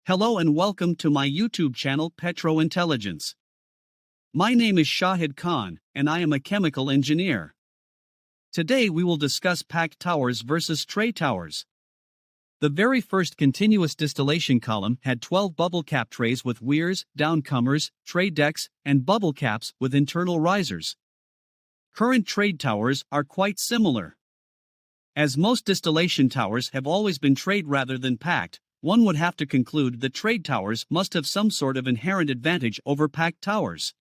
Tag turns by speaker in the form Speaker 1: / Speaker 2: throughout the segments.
Speaker 1: Hello and welcome to my YouTube channel Petro Intelligence. My name is Shahid Khan, and I am a chemical engineer. Today we will discuss packed towers versus tray towers. The very first continuous distillation column had 12 bubble cap trays with weirs, downcomers, tray decks, and bubble caps with internal risers. Current tray towers are quite similar. As most distillation towers have always been trayed rather than packed, one would have to conclude that trade towers must have some sort of inherent advantage over packed towers.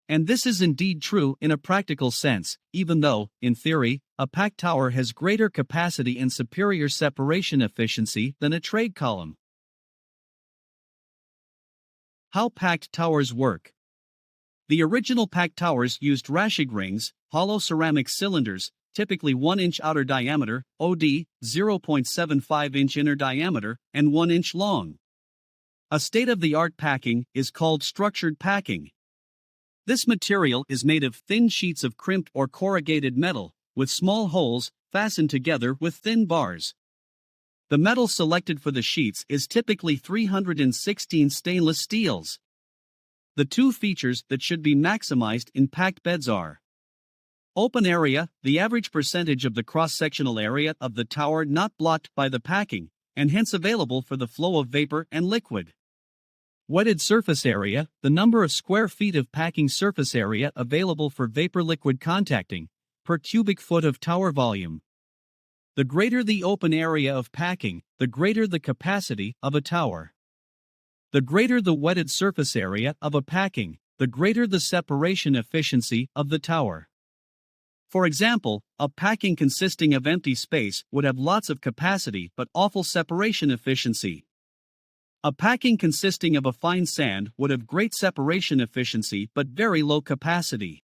Speaker 1: And this is indeed true in a practical sense, even though, in theory, a packed tower has greater capacity and superior separation efficiency than a trade column. How packed towers work. The original packed towers used Raschig rings, hollow ceramic cylinders, typically 1-inch outer diameter, OD, 0.75-inch inner diameter, and 1-inch long. A state-of-the-art packing is called structured packing. This material is made of thin sheets of crimped or corrugated metal, with small holes, fastened together with thin bars. The metal selected for the sheets is typically 316 stainless steels. The two features that should be maximized in packed beds are open area, the average percentage of the cross-sectional area of the tower not blocked by the packing, and hence available for the flow of vapor and liquid. Wetted surface area, the number of square feet of packing surface area available for vapor-liquid contacting, per cubic foot of tower volume. The greater the open area of packing, the greater the capacity of a tower. The greater the wetted surface area of a packing, the greater the separation efficiency of the tower. For example, a packing consisting of empty space would have lots of capacity but awful separation efficiency. A packing consisting of a fine sand would have great separation efficiency but very low capacity.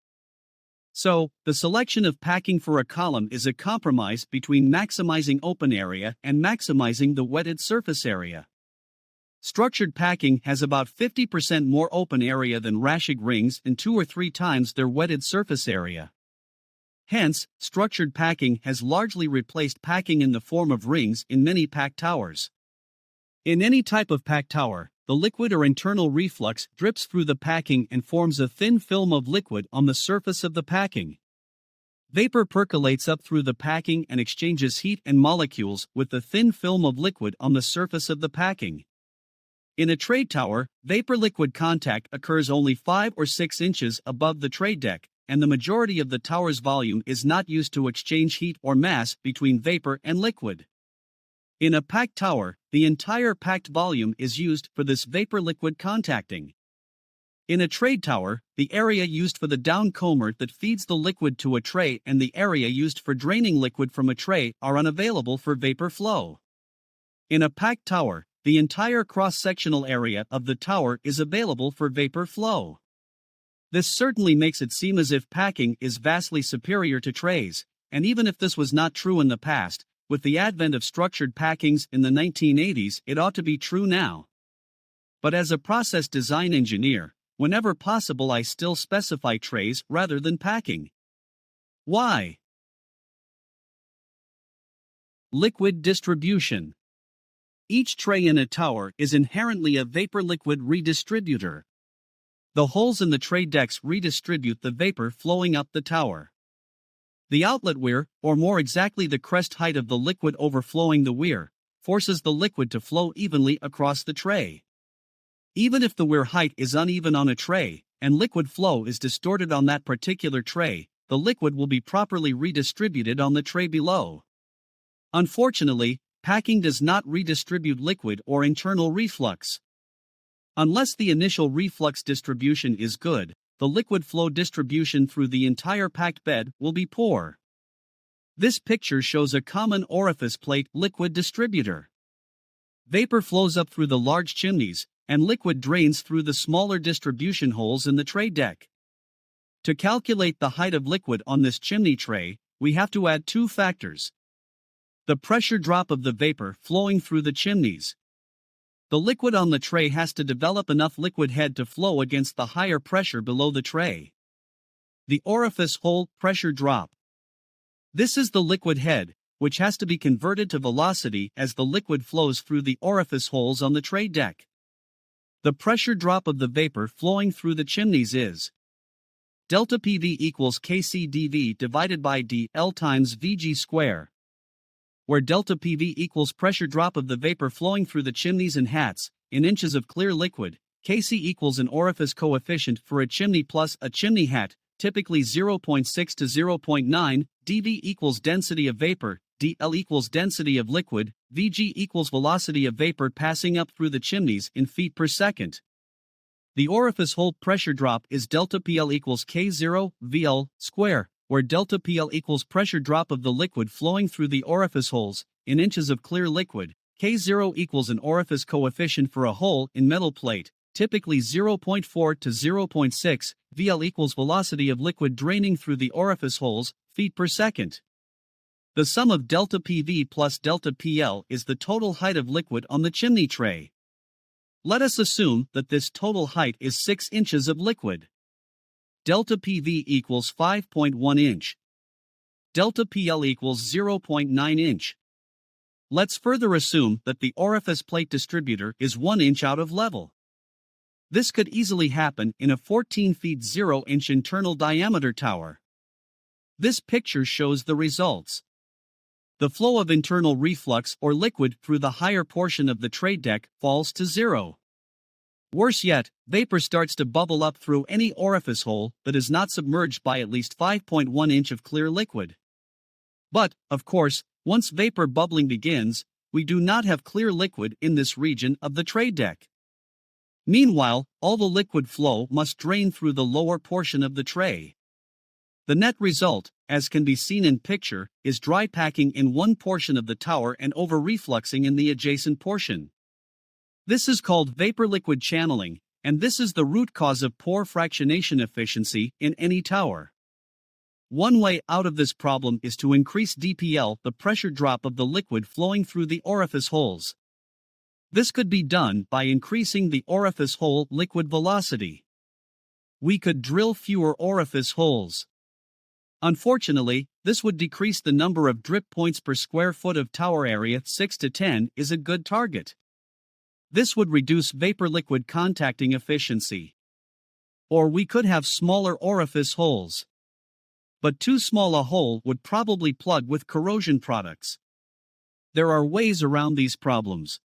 Speaker 1: So, the selection of packing for a column is a compromise between maximizing open area and maximizing the wetted surface area. Structured packing has about 50% more open area than Raschig rings and 2 or 3 times their wetted surface area. Hence, structured packing has largely replaced packing in the form of rings in many packed towers. In any type of packed tower, the liquid or internal reflux drips through the packing and forms a thin film of liquid on the surface of the packing. Vapor percolates up through the packing and exchanges heat and molecules with the thin film of liquid on the surface of the packing. In a trade tower, vapor-liquid contact occurs only 5 or 6 inches above the trade deck, and the majority of the tower's volume is not used to exchange heat or mass between vapor and liquid. In a packed tower, the entire packed volume is used for this vapor-liquid contacting. In a trade tower, the area used for the downcomer that feeds the liquid to a tray and the area used for draining liquid from a tray are unavailable for vapor flow. In a packed tower, the entire cross-sectional area of the tower is available for vapor flow. This certainly makes it seem as if packing is vastly superior to trays, and even if this was not true in the past, with the advent of structured packings in the 1980s, it ought to be true now. But as a process design engineer, whenever possible I still specify trays rather than packing. Why? Liquid distribution. Each tray in a tower is inherently a vapor-liquid redistributor. The holes in the tray decks redistribute the vapor flowing up the tower. The outlet weir, or more exactly the crest height of the liquid overflowing the weir, forces the liquid to flow evenly across the tray. Even if the weir height is uneven on a tray, and liquid flow is distorted on that particular tray, the liquid will be properly redistributed on the tray below. Unfortunately, packing does not redistribute liquid or internal reflux. Unless the initial reflux distribution is good, the liquid flow distribution through the entire packed bed will be poor. This picture shows a common orifice plate liquid distributor. Vapor flows up through the large chimneys, and liquid drains through the smaller distribution holes in the tray deck. To calculate the height of liquid on this chimney tray, we have to add 2 factors. The pressure drop of the vapor flowing through the chimneys. The liquid on the tray has to develop enough liquid head to flow against the higher pressure below the tray. The orifice hole pressure drop. This is the liquid head, which has to be converted to velocity as the liquid flows through the orifice holes on the tray deck. The pressure drop of the vapor flowing through the chimneys is delta PV equals KCdV divided by dL times Vg square, where delta PV equals pressure drop of the vapor flowing through the chimneys and hats, in inches of clear liquid. Kc equals an orifice coefficient for a chimney plus a chimney hat, typically 0.6 to 0.9, dV equals density of vapor, dL equals density of liquid, Vg equals velocity of vapor passing up through the chimneys in feet per second. The orifice hole pressure drop is delta PL equals K0 VL square, where delta PL equals pressure drop of the liquid flowing through the orifice holes, in inches of clear liquid. K0 equals an orifice coefficient for a hole in metal plate, typically 0.4 to 0.6, VL equals velocity of liquid draining through the orifice holes, feet per second. The sum of delta PV plus delta PL is the total height of liquid on the chimney tray. Let us assume that this total height is 6 inches of liquid. Delta PV equals 5.1 inch. Delta PL equals 0.9 inch. Let's further assume that the orifice plate distributor is 1 inch out of level. This could easily happen in a 14 feet 0 inch internal diameter tower. This picture shows the results. The flow of internal reflux or liquid through the higher portion of the tray deck falls to 0. Worse yet, vapor starts to bubble up through any orifice hole that is not submerged by at least 5.1 inch of clear liquid. But, of course, once vapor bubbling begins, we do not have clear liquid in this region of the tray deck. Meanwhile, all the liquid flow must drain through the lower portion of the tray. The net result, as can be seen in picture, is dry packing in one portion of the tower and over-refluxing in the adjacent portion. This is called vapor-liquid channeling, and this is the root cause of poor fractionation efficiency in any tower. One way out of this problem is to increase DPL, the pressure drop of the liquid flowing through the orifice holes. This could be done by increasing the orifice hole liquid velocity. We could drill fewer orifice holes. Unfortunately, this would decrease the number of drip points per square foot of tower area. 6 to 10 is a good target. This would reduce vapor-liquid contacting efficiency. Or we could have smaller orifice holes. But too small a hole would probably plug with corrosion products. There are ways around these problems.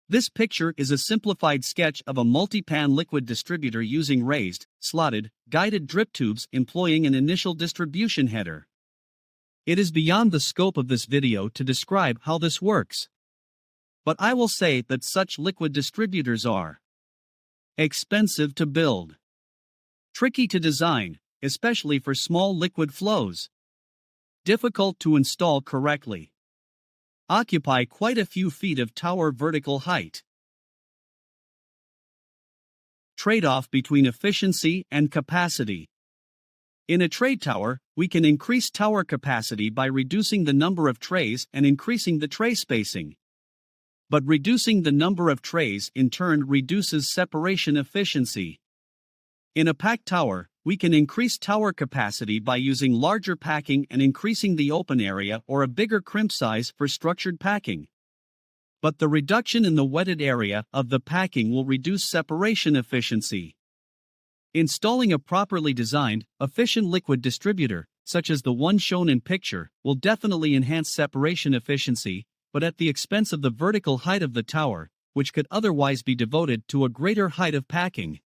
Speaker 1: This picture is a simplified sketch of a multi-pan liquid distributor using raised, slotted, guided drip tubes employing an initial distribution header. It is beyond the scope of this video to describe how this works. But I will say that such liquid distributors are expensive to build, tricky to design, especially for small liquid flows, difficult to install correctly, occupy quite a few feet of tower vertical height. Trade-off between efficiency and capacity. In a tray tower, we can increase tower capacity by reducing the number of trays and increasing the tray spacing. But reducing the number of trays in turn reduces separation efficiency. In a packed tower, we can increase tower capacity by using larger packing and increasing the open area or a bigger crimp size for structured packing. But the reduction in the wetted area of the packing will reduce separation efficiency. Installing a properly designed, efficient liquid distributor, such as the one shown in picture, will definitely enhance separation efficiency, but at the expense of the vertical height of the tower, which could otherwise be devoted to a greater height of packing.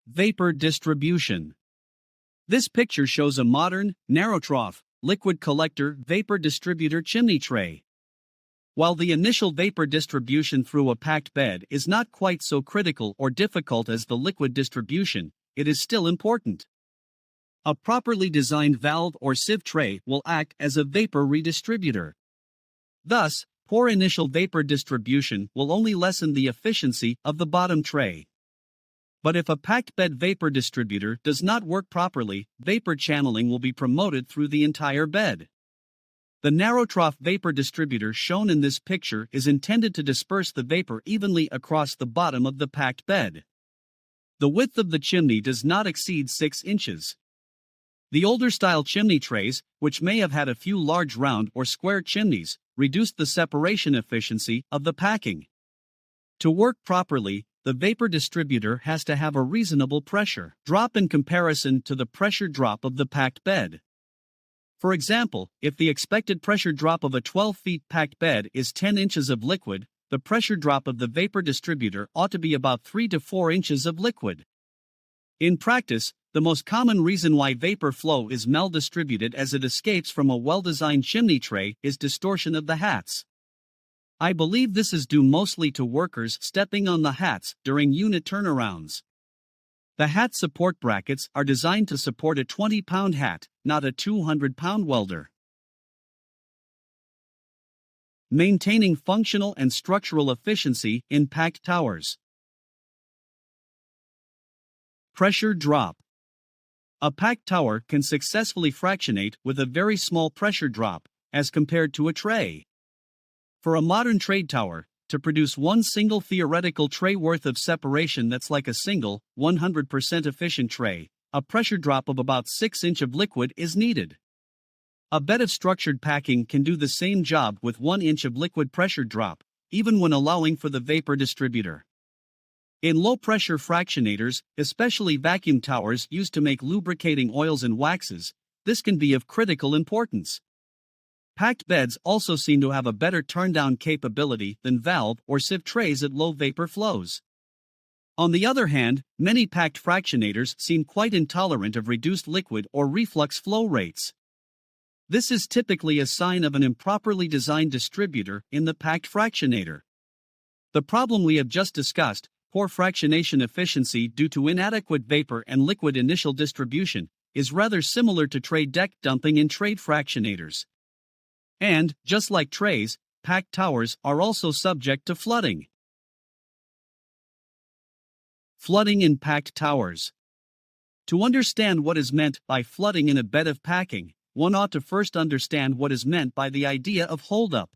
Speaker 1: Vapor distribution. This picture shows a modern, narrow trough, liquid collector vapor distributor chimney tray. While the initial vapor distribution through a packed bed is not quite so critical or difficult as the liquid distribution, it is still important. A properly designed valve or sieve tray will act as a vapor redistributor. Thus, poor initial vapor distribution will only lessen the efficiency of the bottom tray. But if a packed bed vapor distributor does not work properly, vapor channeling will be promoted through the entire bed. The narrow trough vapor distributor shown in this picture is intended to disperse the vapor evenly across the bottom of the packed bed. The width of the chimney does not exceed 6 inches. The older style chimney trays, which may have had a few large round or square chimneys, reduced the separation efficiency of the packing. To work properly, the vapor distributor has to have a reasonable pressure drop in comparison to the pressure drop of the packed bed. For example, if the expected pressure drop of a 12 feet packed bed is 10 inches of liquid, the pressure drop of the vapor distributor ought to be about 3 to 4 inches of liquid. In practice, the most common reason why vapor flow is mal-distributed as it escapes from a well-designed chimney tray is distortion of the hats. I believe this is due mostly to workers stepping on the hats during unit turnarounds. The hat support brackets are designed to support a 20-pound hat, not a 200-pound welder. Maintaining functional and structural efficiency in packed towers. Pressure drop. A packed tower can successfully fractionate with a very small pressure drop, as compared to a tray. For a modern trade tower, to produce one single theoretical tray worth of separation that's like a single, 100% efficient tray, a pressure drop of about 6 inches of liquid is needed. A bed of structured packing can do the same job with 1 inch of liquid pressure drop, even when allowing for the vapor distributor. In low-pressure fractionators, especially vacuum towers used to make lubricating oils and waxes, this can be of critical importance. Packed beds also seem to have a better turndown capability than valve or sieve trays at low vapor flows. On the other hand, many packed fractionators seem quite intolerant of reduced liquid or reflux flow rates. This is typically a sign of an improperly designed distributor in the packed fractionator. The problem we have just discussed, poor fractionation efficiency due to inadequate vapor and liquid initial distribution, is rather similar to trade deck dumping in trade fractionators. And, just like trays, packed towers are also subject to flooding. Flooding in packed towers. To understand what is meant by flooding in a bed of packing, one ought to first understand what is meant by the idea of holdup.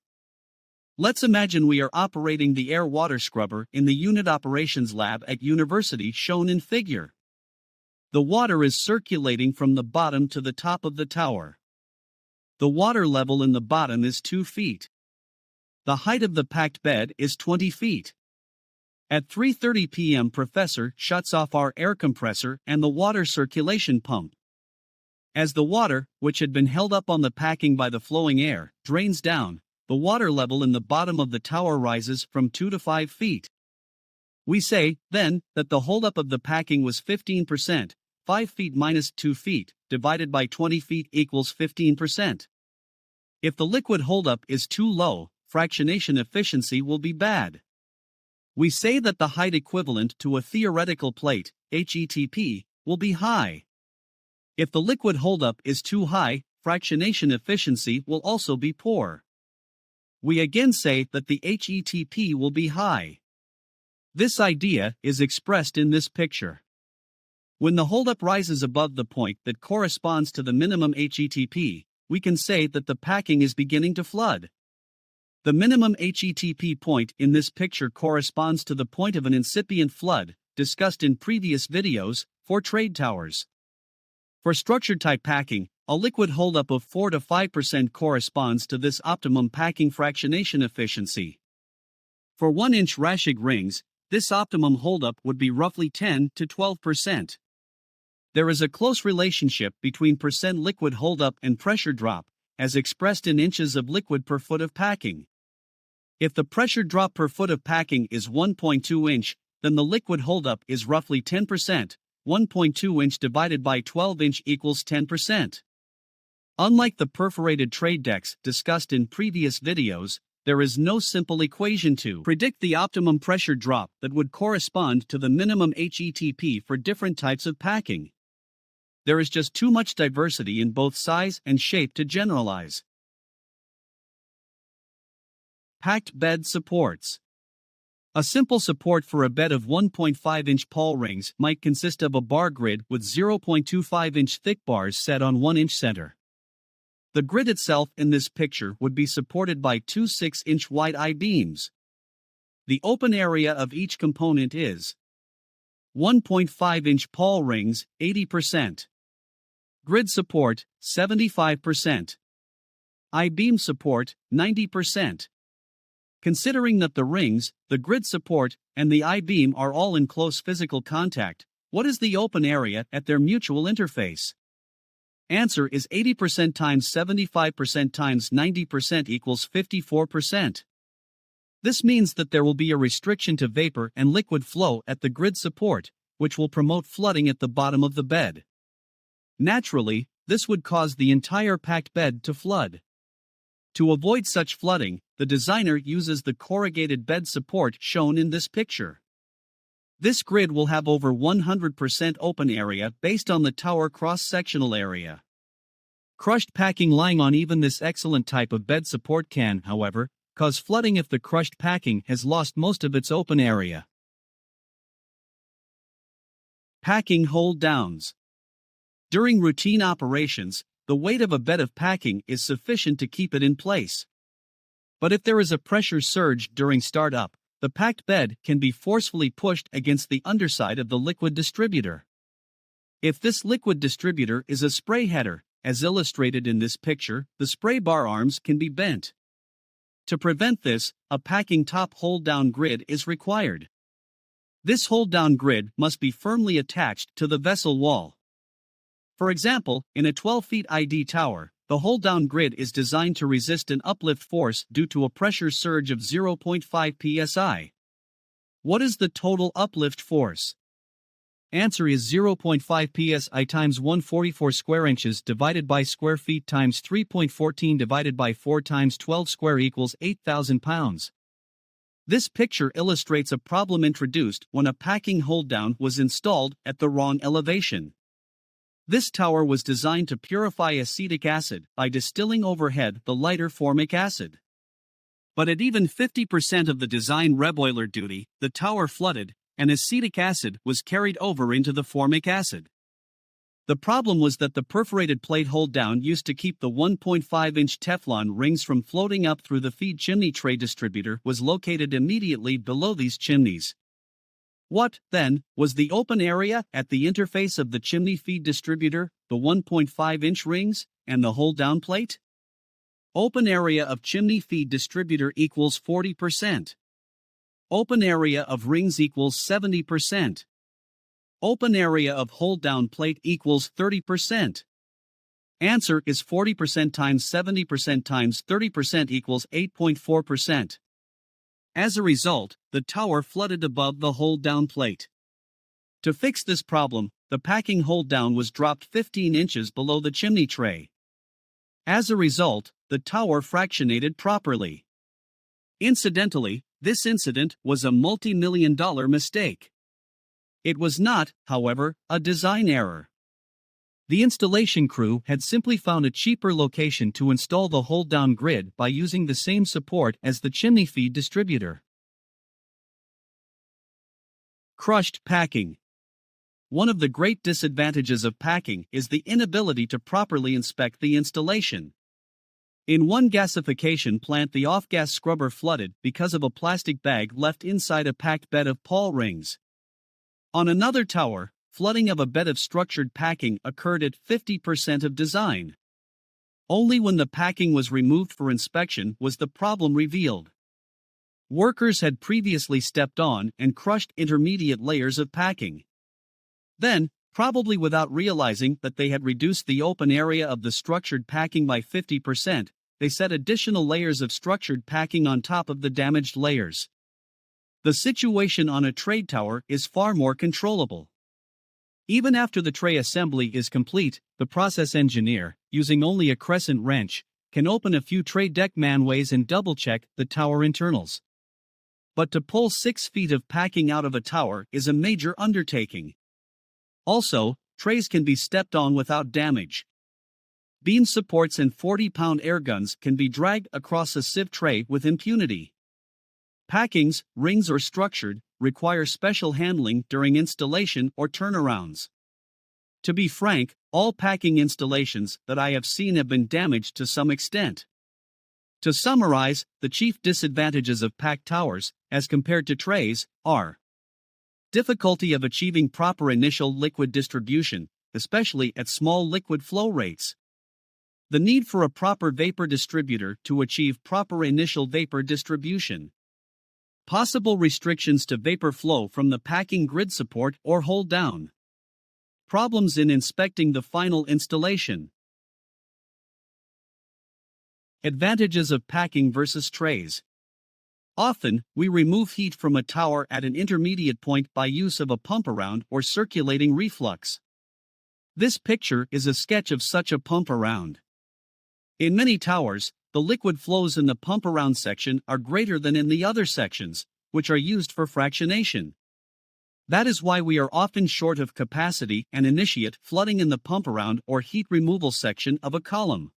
Speaker 1: Let's imagine we are operating the air-water scrubber in the unit operations lab at university shown in figure. The water is circulating from the bottom to the top of the tower. The water level in the bottom is 2 feet. The height of the packed bed is 20 feet. At 3:30 p.m. Professor shuts off our air compressor and the water circulation pump. As the water, which had been held up on the packing by the flowing air, drains down, the water level in the bottom of the tower rises from 2 to 5 feet. We say, then, that the holdup of the packing was 15%, 5 feet minus 2 feet, divided by 20 feet equals 15%. If the liquid holdup is too low, fractionation efficiency will be bad. We say that the height equivalent to a theoretical plate, HETP, will be high. If the liquid holdup is too high, fractionation efficiency will also be poor. We again say that the HETP will be high. This idea is expressed in this picture. When the holdup rises above the point that corresponds to the minimum HETP, we can say that the packing is beginning to flood. The minimum HETP point in this picture corresponds to the point of an incipient flood, discussed in previous videos, for trade towers. For structured type packing, a liquid holdup of 4 to 5% corresponds to this optimum packing fractionation efficiency. For 1-inch Raschig rings, this optimum holdup would be roughly 10 to 12%. There is a close relationship between percent liquid holdup and pressure drop, as expressed in inches of liquid per foot of packing. If the pressure drop per foot of packing is 1.2 inch, then the liquid holdup is roughly 10%, 1.2 inch divided by 12 inch equals 10%. Unlike the perforated trade decks discussed in previous videos, there is no simple equation to predict the optimum pressure drop that would correspond to the minimum HETP for different types of packing. There is just too much diversity in both size and shape to generalize. Packed bed supports. A simple support for a bed of 1.5-inch Paul rings might consist of a bar grid with 0.25-inch thick bars set on 1-inch center. The grid itself in this picture would be supported by 2 6-inch wide I-beams. The open area of each component is 1.5-inch Paul rings, 80%. Grid support, 75%. I-beam support, 90%. Considering that the rings, the grid support, and the I-beam are all in close physical contact, what is the open area at their mutual interface? Answer is 80% times 75% times 90% equals 54%. This means that there will be a restriction to vapor and liquid flow at the grid support, which will promote flooding at the bottom of the bed. Naturally, this would cause the entire packed bed to flood. To avoid such flooding, the designer uses the corrugated bed support shown in this picture. This grid will have over 100% open area based on the tower cross-sectional area. Crushed packing lying on even this excellent type of bed support can, however, cause flooding if the crushed packing has lost most of its open area. Packing hold downs. During routine operations, the weight of a bed of packing is sufficient to keep it in place. But if there is a pressure surge during startup, the packed bed can be forcefully pushed against the underside of the liquid distributor. If this liquid distributor is a spray header, as illustrated in this picture, the spray bar arms can be bent. To prevent this, a packing top hold-down grid is required. This hold-down grid must be firmly attached to the vessel wall. For example, in a 12-feet ID tower, the hold-down grid is designed to resist an uplift force due to a pressure surge of 0.5 psi. What is the total uplift force? Answer is 0.5 psi times 144 square inches divided by square feet times 3.14 divided by 4 times 12 square equals 8,000 pounds. This picture illustrates a problem introduced when a packing hold-down was installed at the wrong elevation. This tower was designed to purify acetic acid by distilling overhead the lighter formic acid. But at even 50% of the design reboiler duty, the tower flooded, and acetic acid was carried over into the formic acid. The problem was that the perforated plate hold-down used to keep the 1.5-inch Teflon rings from floating up through the feed chimney tray distributor was located immediately below these chimneys. What, then, was the open area at the interface of the chimney feed distributor, the 1.5-inch rings, and the hold-down plate? Open area of chimney feed distributor equals 40%. Open area of rings equals 70%. Open area of hold-down plate equals 30%. Answer is 40% times 70% times 30% equals 8.4%. As a result, the tower flooded above the hold-down plate. To fix this problem, the packing hold-down was dropped 15 inches below the chimney tray. As a result, the tower fractionated properly. Incidentally, this incident was a multi-million-dollar mistake. It was not, however, a design error. The installation crew had simply found a cheaper location to install the hold-down grid by using the same support as the chimney feed distributor. Crushed packing. One of the great disadvantages of packing is the inability to properly inspect the installation. In one gasification plant, the off-gas scrubber flooded because of a plastic bag left inside a packed bed of Paul rings. On another tower, flooding of a bed of structured packing occurred at 50% of design. Only when the packing was removed for inspection was the problem revealed. Workers had previously stepped on and crushed intermediate layers of packing. Then, probably without realizing that they had reduced the open area of the structured packing by 50%, they set additional layers of structured packing on top of the damaged layers. The situation on a trade tower is far more controllable. Even after the tray assembly is complete, the process engineer, using only a crescent wrench, can open a few tray deck manways and double-check the tower internals. But to pull 6 feet of packing out of a tower is a major undertaking. Also, trays can be stepped on without damage. Beam supports and 40-pound air guns can be dragged across a sieve tray with impunity. Packings, rings or structured, require special handling during installation or turnarounds. To be frank, all packing installations that I have seen have been damaged to some extent. To summarize, the chief disadvantages of packed towers, as compared to trays, are difficulty of achieving proper initial liquid distribution, especially at small liquid flow rates. The need for a proper vapor distributor to achieve proper initial vapor distribution. Possible restrictions to vapor flow from the packing grid support or hold down. Problems in inspecting the final installation. Advantages of packing versus trays. Often, we remove heat from a tower at an intermediate point by use of a pump around or circulating reflux. This picture is a sketch of such a pump around. In many towers, the liquid flows in the pump around section are greater than in the other sections, which are used for fractionation. That is why we are often short of capacity and initiate flooding in the pump around or heat removal section of a column.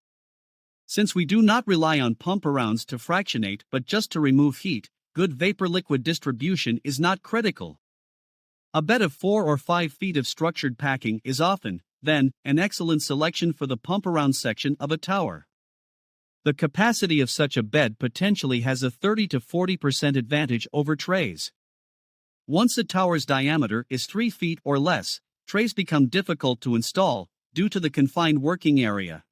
Speaker 1: Since we do not rely on pump arounds to fractionate but just to remove heat, good vapor-liquid distribution is not critical. A bed of 4 or 5 feet of structured packing is often, then, an excellent selection for the pump around section of a tower. The capacity of such a bed potentially has a 30 to 40% advantage over trays. Once a tower's diameter is 3 feet or less, trays become difficult to install due to the confined working area.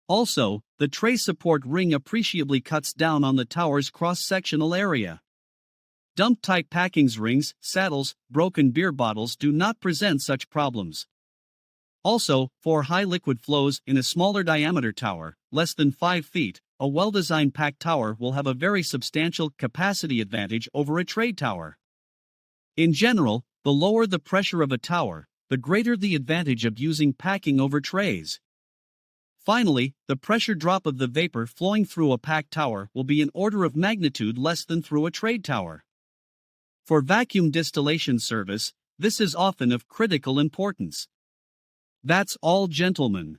Speaker 1: Also, the tray support ring appreciably cuts down on the tower's cross-sectional area. Dump-type packings rings, saddles, broken beer bottles do not present such problems. Also, for high liquid flows in a smaller diameter tower, less than 5 feet, a well-designed packed tower will have a very substantial capacity advantage over a tray tower. In general, the lower the pressure of a tower, the greater the advantage of using packing over trays. Finally, the pressure drop of the vapor flowing through a packed tower will be an order of magnitude less than through a tray tower. For vacuum distillation service, this is often of critical importance. That's all, gentlemen.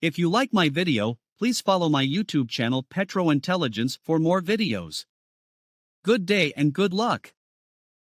Speaker 1: If you like my video, please follow my YouTube channel Petro Intelligence for more videos. Good day and good luck.